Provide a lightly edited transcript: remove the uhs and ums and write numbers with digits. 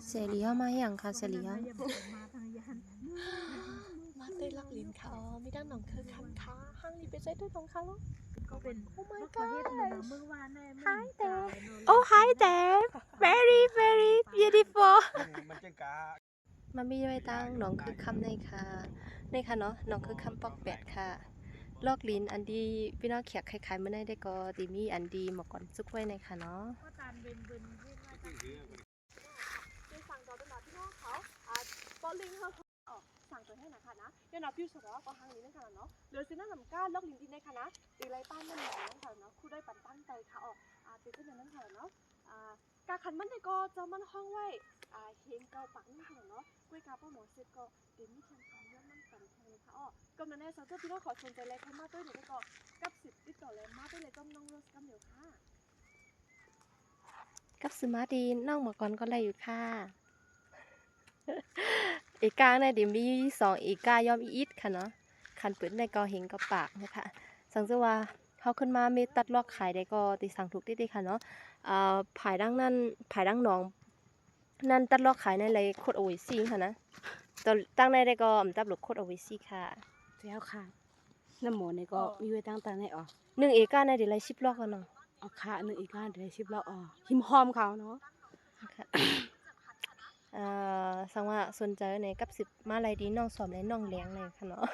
เสรีเข้ามาอย่างค่ะเสรีเข้ามาเต้นลักลินค่ะอ๋อมีด้านหนองคือคันค้าห้างนี้ไปใช้ด้วยของค่ะแล้วก็เป็น Oh my ประเทศหนึ่ง god เมื่อวานใน Hi there Oh hi there very very beautiful มันจะกามามีไว้ตั้งหนองคือคำในค่ะเนาะหนองคือคำปอกแปดค่ะลอกลิ้นอันดีพี่น้องเขียกคล้ายๆเมื่อได้ก็ดีมีอันดีหมอกก่อนซุกไว้ในค่ะเนาะ ก็ตามเบนเบนเรียกว่า เป็นสั่งต่อเป็นหนาพี่น้องเขาปอลิงเขาสั่งตัวให้นะคะนะยันนับพิวสระก็ทางนี้นั่นค่ะเนาะเหลือสิน่าสำคัญลอกลิ้นที่ในค่ะนะตีไรป้านนั่นแหละนั่นค่ะเนาะคู่ได้ปั่นตั้งใจค่ะตีเส้นนั่นค่ะเนาะกาขันมันได้ก็จะมันห้องไว้เฮงเกาปักนั่นค่ะเนาะกล้วยกาป้าหมอเสร็จก็เดี๋ยวมีเทียนทำเรื่องนั่นกันทางเลยค่ะกำนันแน่สาวเจ้าพี่น้องขอชนใจแรงให้มาด้วยหนูก็กับ10ติดต่อเลยมาด้วยเลยจ้องน้องโรสกับเหนียวค่ะ กับสมาร์ทดีน้องหมอกก่อนก็เลยอยู่ค่ะอีกาเนี่ยเดี๋ยวมี2อีกายอมอีดค่ะเนาะคันปืนในก็เห็นก็ปากนะคะสังเกตว่าเขาขึ้นมาเมตัดลอกขายได้ก็ติสั่งถูกได้ค่ะเนาะผายดังนั้นผายดังหนองนั่นตัดลอกขายในไรโคตรโอวิซี่ค่ะนะตอนตั้งในได้ก็อำตับหลุดโคตรโอวิซี่ค่ะ เจ้าค่ะน้ำหมูนี่ก็มีไว้ตั้งแต่ไหนอ๋อ1เอกาในเดี๋ยวไร10ลอกกันเนาะ เอาค่ะหนึ่งอีกการเดี๋ยวชิบเราอ๋อหิมหอมเขาเนาะ ค่ะสังว่าสนใจในกับ10มาอะไรดีน้องสอมและน้องเลี้ยงในค่ะเนาะ